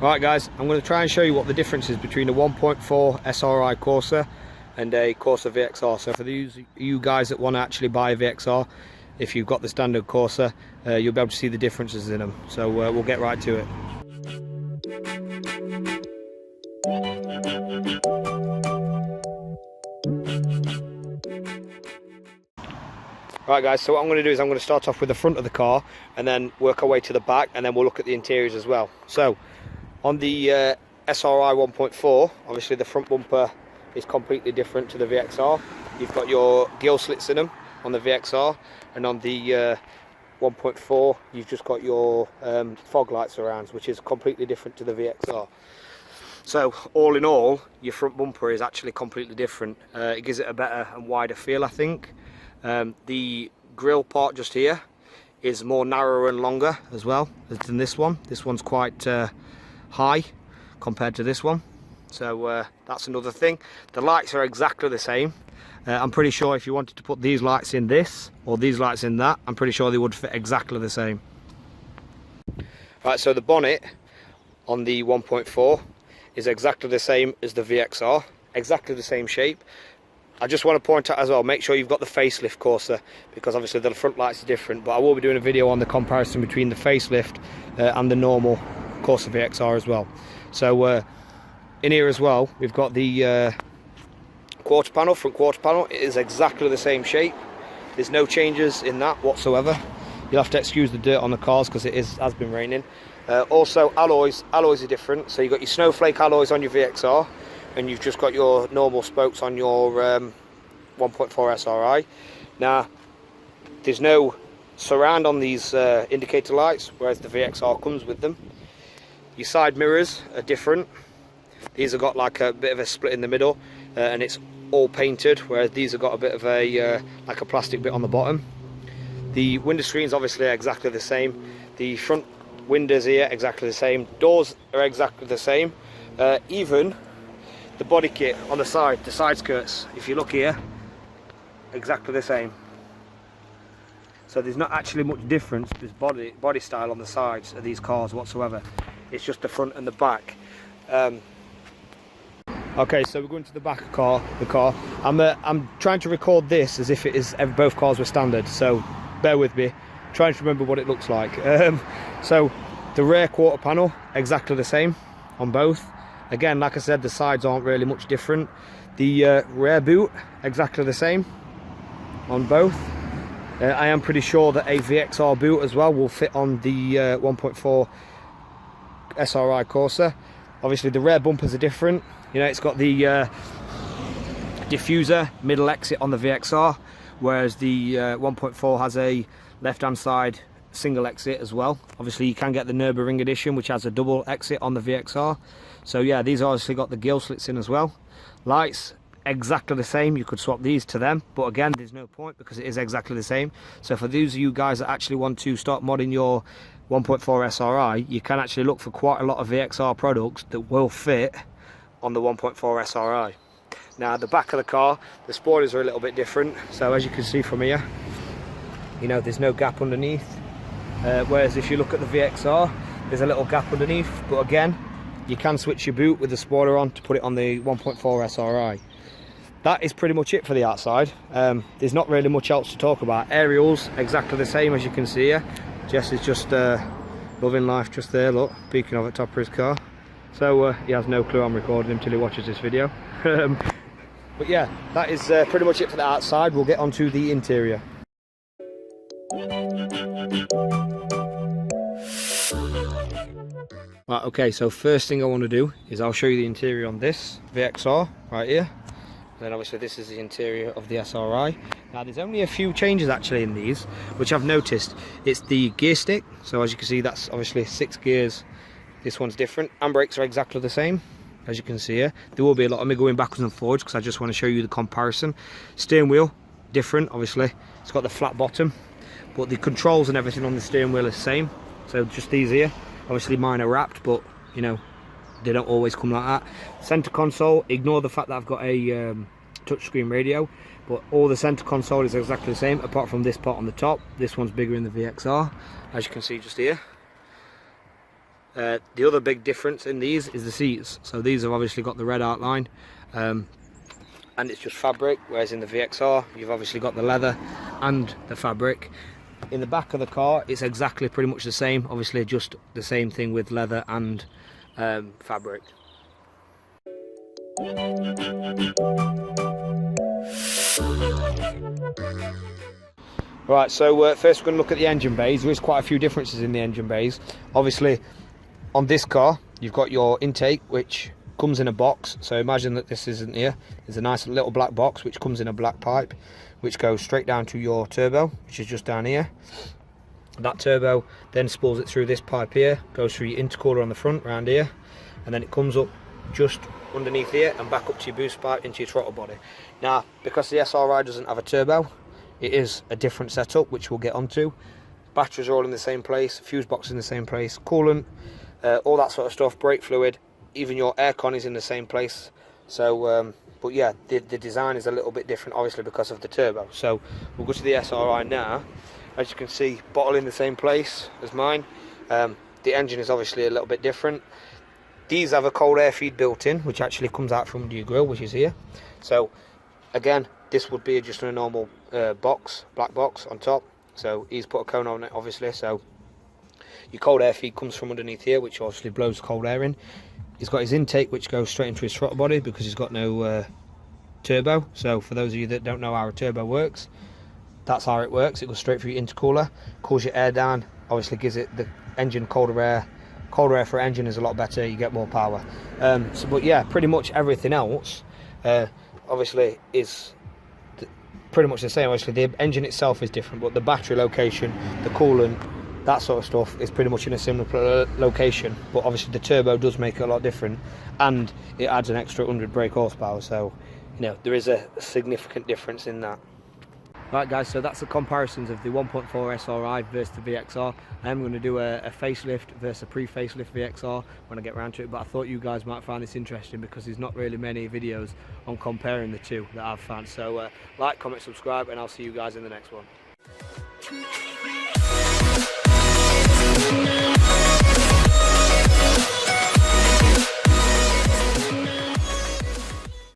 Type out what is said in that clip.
Right guys, I'm going to try and show you what the difference is between a 1.4 SRI Corsa and a Corsa VXR. So for you guys that want to actually buy a VXR, if you've got the standard Corsa, you'll be able to see the differences in them. So we'll get right to it. Right guys, so what I'm going to do is I'm going to start off with the front of the car and then work our way to the back, and then we'll look at the interiors as well. So on the SRI 1.4, obviously the front bumper is completely different to the VXR. You've got your gill slits in them on the VXR, and on the 1.4 you've just got your fog light surrounds, which is completely different to the VXR. So all in all, your front bumper is actually completely different. It gives it a better and wider feel, I think. The grille part just here is more narrower and longer as well than this one. This one's quite high compared to this one, so that's another thing. The lights are exactly the same. I'm pretty sure if you wanted to put these lights in this or these lights in that, I'm pretty sure they would fit exactly the same. Right, so the bonnet on the 1.4 is exactly the same as the VXR, exactly the same shape. I just want to point out as well, make sure you've got the facelift Corsa, because obviously the front lights are different, but I will be doing a video on the comparison between the facelift and the normal Corsa VXR as well. So in here as well, we've got the quarter panel, front quarter panel. It is exactly the same shape. There's no changes in that whatsoever. You'll have to excuse the dirt on the cars because it has been raining. Also alloys are different. So you've got your snowflake alloys on your VXR, and you've just got your normal spokes on your 1.4 SRI. Now there's no surround on these indicator lights, whereas the VXR comes with them. Your side mirrors are different. These have got like a bit of a split in the middle, and it's all painted, whereas these have got a bit of a like a plastic bit on the bottom. The window screens obviously are exactly the same. The front windows here exactly the same. Doors are exactly the same. Even the body kit on the side skirts, if you look here, exactly the same. So there's not actually much difference, there's body style on the sides of these cars whatsoever. It's just the front and the back. Okay, so we're going to the back of the car. I'm trying to record this as if it is both cars were standard, so bear with me. I'm trying to remember what it looks like. So the rear quarter panel exactly the same on both. Again, like I said, the sides aren't really much different. The rear boot exactly the same on both. I am pretty sure that a VXR boot as well will fit on the 1.4 SRI Corsa. Obviously the rear bumpers are different. You know, it's got the diffuser middle exit on the VXR, whereas the 1.4 has a left hand side single exit as well. Obviously you can get the Nürburgring edition, which has a double exit on the VXR. So yeah, these obviously got the gill slits in as well. Lights exactly the same. You could swap these to them, but again there's no point because it is exactly the same. So for those of you guys that actually want to start modding your 1.4 SRI, you can actually look for quite a lot of VXR products that will fit on the 1.4 SRI. Now the back of the car, the spoilers are a little bit different. So as you can see from here, you know, there's no gap underneath, whereas if you look at the VXR, there's a little gap underneath. But again, you can switch your boot with the spoiler on to put it on the 1.4 SRI. That is pretty much it for the outside. There's not really much else to talk about. Aerials exactly the same, as you can see here. Jess is just loving life just there, look, peeking over the top of his car. So he has no clue I'm recording him till he watches this video. But yeah, that is pretty much it for the outside. We'll get on to the interior. Right, okay, so first thing I want to do is I'll show you the interior on this VXR right here. Then obviously this is the interior of the SRI. Now there's only a few changes actually in these, which I've noticed. It's the gear stick, so as you can see that's obviously 6 gears. This one's different. Handbrakes are exactly the same, as you can see here. There will be a lot of me going backwards and forwards because I just want to show you the comparison. Steering wheel, different obviously. It's got the flat bottom, but the controls and everything on the steering wheel is the same. So just these here. Obviously mine are wrapped, but you know, they don't always come like that. Center console, ignore the fact that I've got a touchscreen radio, but all the center console is exactly the same apart from this part on the top. This one's bigger in the VXR, as you can see just here. The other big difference in these is the seats. So these have obviously got the red outline, and it's just fabric, whereas in the VXR you've obviously got the leather and the fabric. In the back of the car it's exactly pretty much the same, obviously just the same thing with leather and fabric. Right, so first we're going to look at the engine bays. There is quite a few differences in the engine bays. Obviously on this car you've got your intake, which comes in a box. So imagine that this isn't here. There's a nice little black box which comes in a black pipe, which goes straight down to your turbo, which is just down here. That turbo then spools it through this pipe here, goes through your intercooler on the front round here, and then it comes up just underneath here and back up to your boost pipe into your throttle body. Now, because the SRI doesn't have a turbo, it is a different setup, which we'll get onto. Batteries are all in the same place, fuse box in the same place, coolant, all that sort of stuff, brake fluid, even your aircon is in the same place. So, but yeah, the design is a little bit different, obviously because of the turbo. So we'll go to the SRI now. As you can see, bottle in the same place as mine. The engine is obviously a little bit different. These have a cold air feed built in, which actually comes out from under your grille, which is here. So again, this would be just a normal box, black box on top. So he's put a cone on it, obviously. So your cold air feed comes from underneath here, which obviously blows cold air in. He's got his intake, which goes straight into his throttle body because he's got no turbo. So for those of you that don't know how a turbo works, that's how it works. It goes straight through your intercooler, cools your air down, obviously gives it the engine colder air. Colder air for engine is a lot better, you get more power. But yeah, pretty much everything else obviously is pretty much the same. Obviously the engine itself is different, but the battery location, the coolant, that sort of stuff is pretty much in a similar location. But obviously the turbo does make it a lot different, and it adds an extra 100 brake horsepower. So you know, there is a significant difference in that. Right guys, so that's the comparisons of the 1.4 SRI versus the VXR. I am going to do a facelift versus a pre-facelift VXR when I get around to it, but I thought you guys might find this interesting because there's not really many videos on comparing the two that I've found. So like, comment, subscribe, and I'll see you guys in the next one.